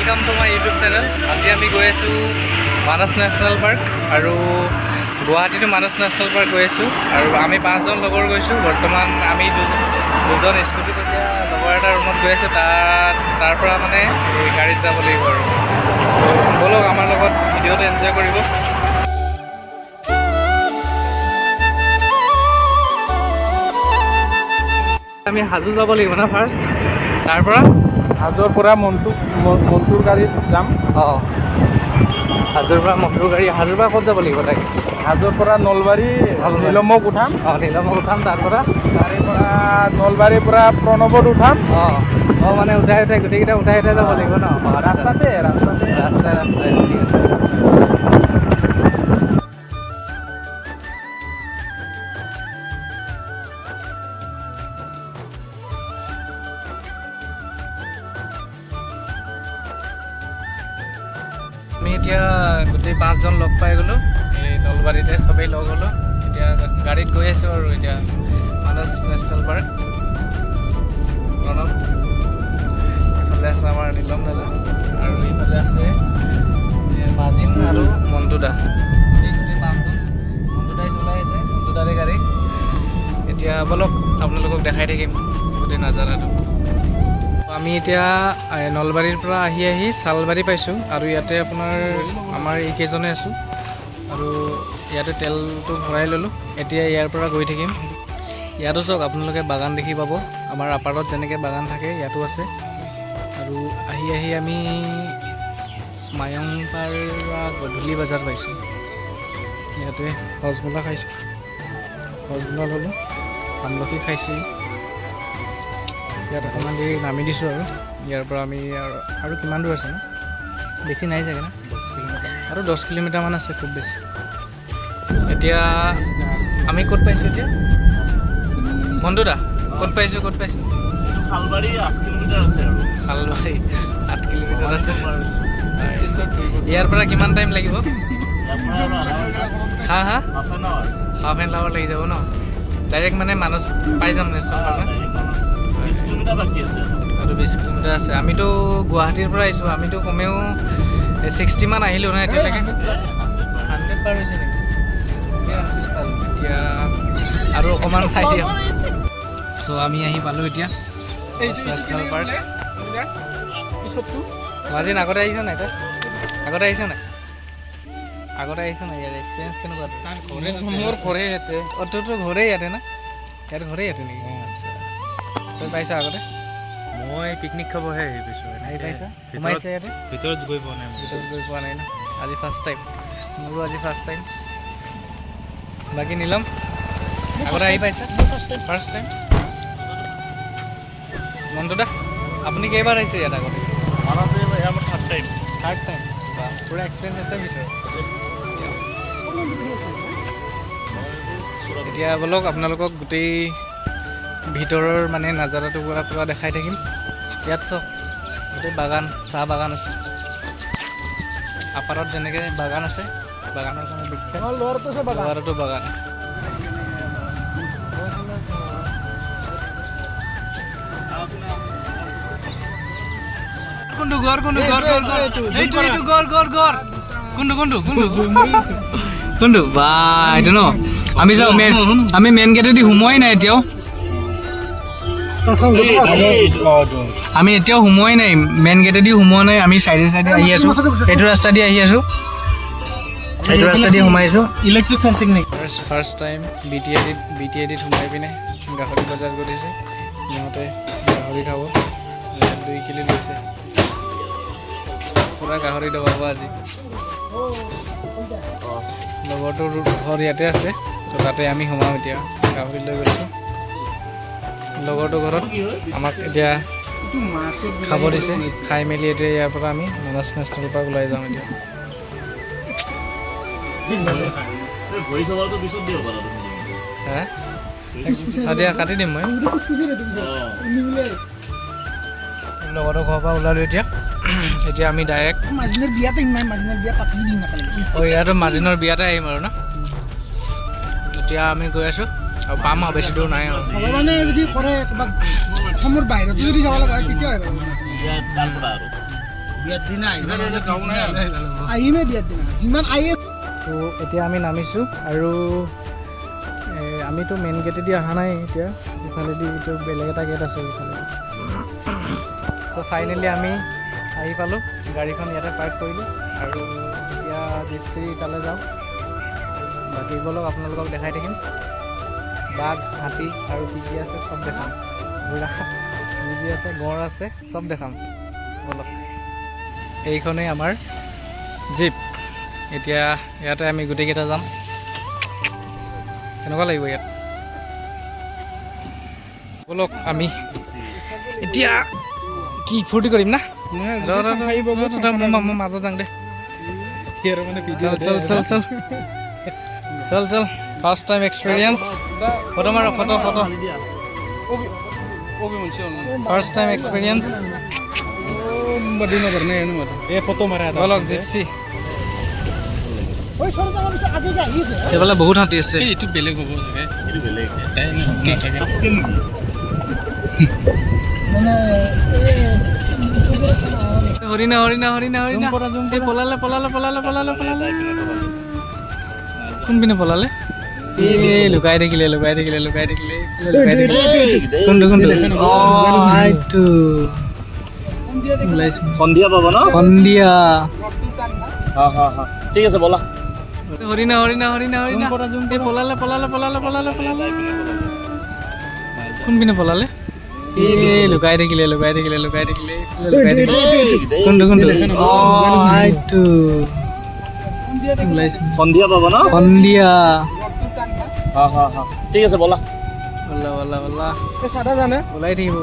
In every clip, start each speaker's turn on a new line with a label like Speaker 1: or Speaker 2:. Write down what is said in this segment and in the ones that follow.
Speaker 1: Welcome to my YouTube channel. आज आमी गई आसो मानस नेशनल पार्क और Guwahati to Manas national park गई आसो और आमी 5 जन लगोर गईसो। बर्तमान आमी दुजन स्कूटी लगोर एटा रूमत गई आसो। तार माने गाड़ीत যাব লাগিব আৰু बोलक आमार লগত ভিডিওটো एन्जय কৰিব। আমি হাজো যাব লাগিব না ফাৰ্ষ্ট, তাৰপৰা
Speaker 2: হাজোৰ পৰা মন্টুৰ গাড়ীত যাম।
Speaker 1: হাজোৰ পৰা মন্টুৰ গাড়ী। হাজোৰ পৰা ক'ত যাব লাগিব তাকে?
Speaker 2: হাজোৰ পৰা নলবাৰী নিলমক উঠাম।
Speaker 1: নিলমক উঠাম। তাৰপৰা
Speaker 2: নলবাৰীৰ পৰা প্ৰণৱত উঠাম।
Speaker 1: মানে উঠাই গোটেইকেইটা উঠাই যাব লাগিব ন?
Speaker 2: ৰাস্তাতে
Speaker 1: ঠিক আছে। আমি এতিয়া গোটেই 5 জন লগ পাই গ'লোঁ এই নলবাৰীতে, চবেই লগ হ'লোঁ। এতিয়া গাড়ীত গৈ আছোঁ আৰু এতিয়া মানস নেশ্যনেল পাৰ্ক। প্ৰণৱ এইফালে আছে আমাৰ নীলম দাদা আৰু এইফালে আছে মাজিন আৰু মণ্টু দা। এই গোটেই 5 জন। মণ্টু দাই চলাই আছে, মণ্টু দাৰে গাড়ী। এতিয়া বলক আপোনালোকক দেখাই থাকিম গোটেই নাজাৰাটো। আমি এতিয়া নলবাৰীৰ পৰা আহি চালবাৰী পাইছোঁ আৰু ইয়াতে আপোনাৰ আমাৰ এইকেইজনে আছোঁ আৰু ইয়াতে তেলটো ভৰাই ল'লোঁ। এতিয়া ইয়াৰ পৰা গৈ থাকিম। ইয়াতো চাওক আপোনালোকে বাগান দেখি পাব। আমাৰ আপাৰত যেনেকৈ বাগান থাকে ইয়াতো আছে। আৰু আহি আমি মায়ংপাৰা গধূলি বজাৰ পাইছোঁ। ইয়াতে হজমোলা খাইছোঁ, হজমোলা ল'লোঁ, আমলখি খাইছোঁ। ইয়াত অকণমান দেৰি নামি দিছোঁ আৰু ইয়াৰ পৰা আমি আৰু কিমান দূৰ আছে ন? বেছি নাই চাগে না? 10 কিলোমিটাৰ আৰু 10 কিলোমিটাৰমান আছে খুব বেছি। এতিয়া আমি ক'ত পাইছোঁ এতিয়া? মণ্টু দা ক'ত পাইছোঁ?
Speaker 2: শালবাৰী 8 কিলোমিটাৰ আছে আৰু
Speaker 1: শালবাৰী 8 কিলোমিটাৰ আছে। ইয়াৰ পৰা কিমান টাইম লাগিব? হাফ এন আৱাৰ লাগি যাব ন? ডাইৰেক্ট মানে মানস পাই যাম নেশ্যনেল পাৰ্ক?
Speaker 2: 20 কিলোমিটাৰ বাকী আছে
Speaker 1: আৰু 20 কিলোমিটাৰ আছে। আমিতো গুৱাহাটীৰ পৰা আহিছোঁ। আমিতো কমেও 60 মান আহিলোঁ না এতিয়ালৈকে? 100 পাৰ হৈছে নেকি? এতিয়া আৰু অকণমান চাই দিয়ক। চ' আমি আহি পালোঁ এতিয়া নেশ্যনেল পাৰ্ক। মাজিন আগতে আহিছ নাই? তই আগতে আহিছ নাই? ইয়াৰ এক্সপিৰিয়েঞ্চ কেনেকুৱা? মোৰ ঘৰে ইয়াতে। তোৰতো ঘৰে ইয়াতে না? ইয়াৰ ঘৰে ইয়াতে নেকি? আচ্ছা, তই পাইছা আগতে?
Speaker 2: মই পিকনিক খাবহে আহি পাইছোঁ।
Speaker 1: আহি পাইছা? সোমাইছে ইয়াতে?
Speaker 2: ভিতৰত গৈ পোৱা নাই।
Speaker 1: না? আজি ফাৰ্ষ্ট টাইম। মোৰো আজি ফাৰ্ষ্ট টাইম। বাকী নীলম আগতে আহি পাইছা? First time. মণ্টু দা আপুনি কেইবাৰ আহিছে ইয়াত আগতে?
Speaker 2: আমাৰ থাৰ্ড টাইম।
Speaker 1: বা পুৰা এক্সপিৰিয়েঞ্চ আছে ভিতৰত। এতিয়া বলক আপোনালোকক গোটেই ভিতৰৰ মানে নাজাৰাটো পুৰা দেখাই থাকিম। ইয়াত চাওক গোটেই বাগান, চাহ বাগান আছে। আপাৰত যেনেকৈ বাগান আছে, বাগানৰ কাৰণে বিখ্যাত। লৱাৰতো বাগান। কোনটো ঘৰ? বা এইটো ন? আমি মেইন গেটেদি সোমোৱাই নাই এতিয়াও। আমি এতিয়াও সোমোৱাই নাই মেইন গেটেদি সোমোৱা নাই। আমি চাইডে আহি আছোঁ। এইটো ৰাস্তা দি আহি আছোঁ। এইটো ৰাস্তা দি সোমাইছোঁ। ইলেক্ট্ৰিক ফেঞ্চিং নেকি? First time B T edit সোমাই পিনে গাহৰি বজাৰ কৰিছে। সিহঁতে গাহৰি খাব। 2 কিলো লৈছে। পুৰা গাহৰি দবাব আজি। লগৰটোৰ ঘৰ ইয়াতে আছে, তো তাতে আমি সোমাম এতিয়া। গাহৰি লৈ গৈছোঁ লগৰটোৰ ঘৰত। আমাক এতিয়া খাব দিছে। খাই মেলি এতিয়া ইয়াৰ পৰা আমি মানস নেশ্যনেল পাৰ্ক ওলাই যাম এতিয়া। দিয়া কাটি দিম মই। লগৰটোৰ ঘৰৰ পৰা ওলালোঁ এতিয়া। আমি ডাইৰেক্ট মাজিনৰ বিয়াতে ইয়াতো মাজিনৰ বিয়াতে আহিম আৰু ন? এতিয়া আমি গৈ আছোঁ আৰু পাম আৰু বেছি দূৰ নাই আৰু।
Speaker 3: ভগৱানে যদি কৰে অসমৰ বাহিৰত যদি যাব লগা হয় তেতিয়া আহিমে বিয়াৰ দিনা যিমান আহি
Speaker 1: তো এতিয়া আমি নামিছোঁ আৰু আমিতো মেইন গেটেদি অহা নাই এতিয়া ইফালেদি এইটো বেলেগ এটা গেট আছে ইফালে চ' ফাইনেলি আমি আহি পালোঁ গাড়ীখন ইয়াতে পাৰ্ক কৰিলোঁ আৰু এতিয়া জিপচি তালৈ যাওঁ বাকী বলক আপোনালোকক দেখাই থাকিম বাঘ হাতী আৰু কি কি আছে চব দেখাম বুঢ়া যি যি আছে গঁড় আছে চব দেখাম বলক এইখনেই আমাৰ জীপ এতিয়া ইয়াতে আমি গোটেইকেইটা যাম কেনেকুৱা লাগিব ইয়াত বলক আমি এতিয়া কি ফূৰ্তি কৰিম না মই মাজত যাওঁ দে চল চল ফাৰ্ষ্ট টাইম এক্সপিৰিয়েঞ্চ ফটো মাৰো ফটো ফাৰ্ষ্ট টাইম এক্সপিৰিয়েঞ্চ বলক জিপচি এইফালে বহুত হাতী আছে এইটো বেলেগ হ'ব হৰিণা হৰিণা হৰিণা হৰিণা এই পলালে কোনপিনে পলালে এই লুকাই থাকিলে কোনটো সন্ধিয়া পাব ন সন্ধিয়া ঠিক আছে বলা হৰিণা এই পলালে কোনপিনে পলালে এই লুকাই থাকিলে কোনটো সন্ধিয়া পাব ন সন্ধিয়া ঠিক আছে বলা ওলাই থাকিব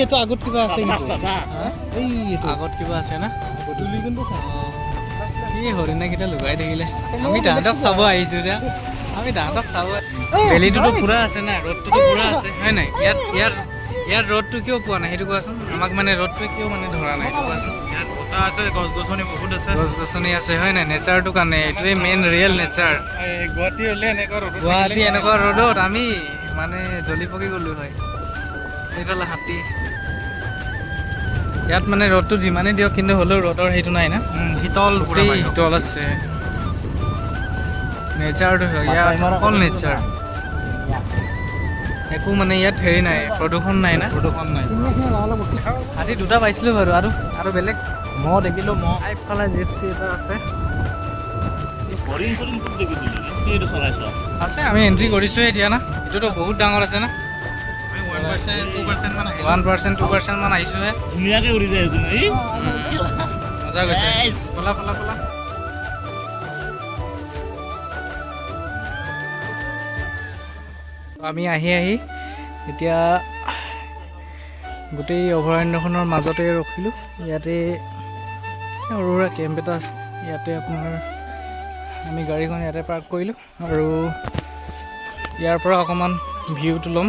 Speaker 1: এতিয়া আগত কিবা আছে আগত কিবা আছে না এই হৰিণাকেইটা লুকাই থাকিলে আমি তাহাঁতক চাব আহিছোঁ এতিয়া বেলিটোতো পুৰা আছে না ৰ'দটোতো পুৰা আছে হয় নাই ইয়াত ৰ'দটো কিয় পোৱা নাই সেইটো কোৱাচোন আমাক মানে ৰ'দটোৱে কিয় মানে ধৰা নাই সেইটো কোৱাচোন ইয়াত বতাহ আছে গছ-গছনি বহুত আছে গছ-গছনি আছে হয় নাই নেচাৰটো কাৰণে এইটোৱে মেইন ৰিয়েল নেচাৰ গুৱাহাটী এনেকুৱা ৰ'দত আমি মানে জ্বলি পকি গ'লোঁ হয় সেইফালে হাতী ইয়াত মানে ৰ'দটো যিমানেই দিয়ক কিন্তু হ'লেও ৰ'দৰ সেইটো নাই না শীতল আছে নেচাৰটো ইয়াত অকল নেচাৰ একো মানে ইয়াত হেৰি নাই প্ৰদূষণ নাই হাতী দুটা পাইছিলোঁ বাৰু আৰু বেলেগ মহ দেখিলোঁ আগফালে জিপচি এটা আছে আমি এণ্ট্ৰি কৰিছোঁহে এতিয়া না এইটোতো বহুত ডাঙৰ আছে না 1% 2% মান আহিছোঁহে ধুনীয়াকৈ উৰি যাই আছোঁ মজা গৈছে পলা আমি আহি এতিয়া গোটেই অভয়াৰণ্যখনৰ মাজতে ৰখিলোঁ ইয়াতে সৰু সুৰা কেম্প এটা আছে ইয়াতে আপোনাৰ আমি গাড়ীখন ইয়াতে পাৰ্ক কৰিলোঁ আৰু ইয়াৰ পৰা অকণমান ভিউটো ল'ম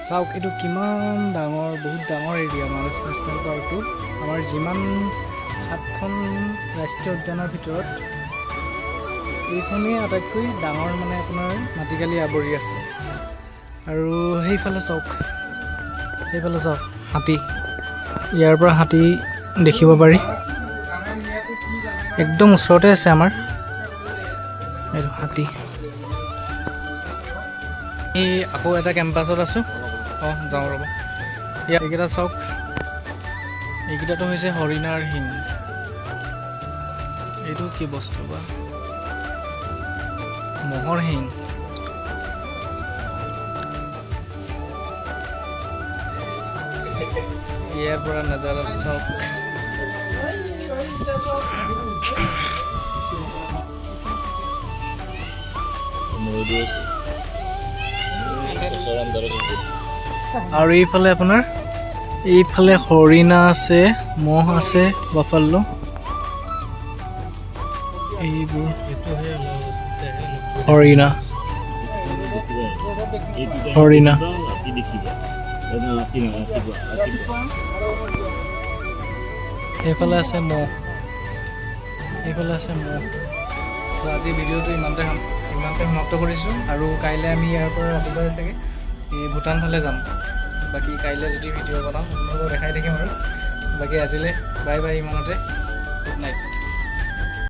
Speaker 1: চাওক এইটো কিমান ডাঙৰ বহুত ডাঙৰ এৰিয়া মানস নেশ্যনেল পাৰ্কটো আমাৰ যিমান 7খন ৰাষ্ট্ৰীয় উদ্যানৰ ভিতৰত এইখনেই আটাইতকৈ ডাঙৰ মানে আপোনাৰ মাটিকালি আৱৰি আছে আৰু সেইফালে চাওক হাতী ইয়াৰ পৰা হাতী দেখিব পাৰি একদম ওচৰতে আছে আমাৰ এইটো হাতী এই আকৌ এটা কেম্পাছত আছোঁ যাওঁ ৰ'ব ইয়াত এইকেইটা চাওক এইকেইটাতো হৈছে হৰিণাৰ শিং এইটো কি বস্তু বা মহৰ শিং ইয়াৰ পৰা নজাৰা চাওক আৰু এইফালে আপোনাৰ এইফালে হৰিণা আছে মহ আছে বাফাল্লো এইবোৰ হৰিণা এইফালে আছে মহ তো আজি ভিডিঅ'টো ইমানতে সমাপ্ত কৰিছোঁ আৰু কাইলৈ আমি ইয়াৰ পৰা ৰাতিপুৱাই চাগে ভূটান ফালে যাম বাকী কাইলৈ যদি ভিডিঅ' বনাওঁ আপোনালোকক দেখাই থাকিম আৰু বাকী আজিলৈ বাই বাই ইমানতে গুড নাইট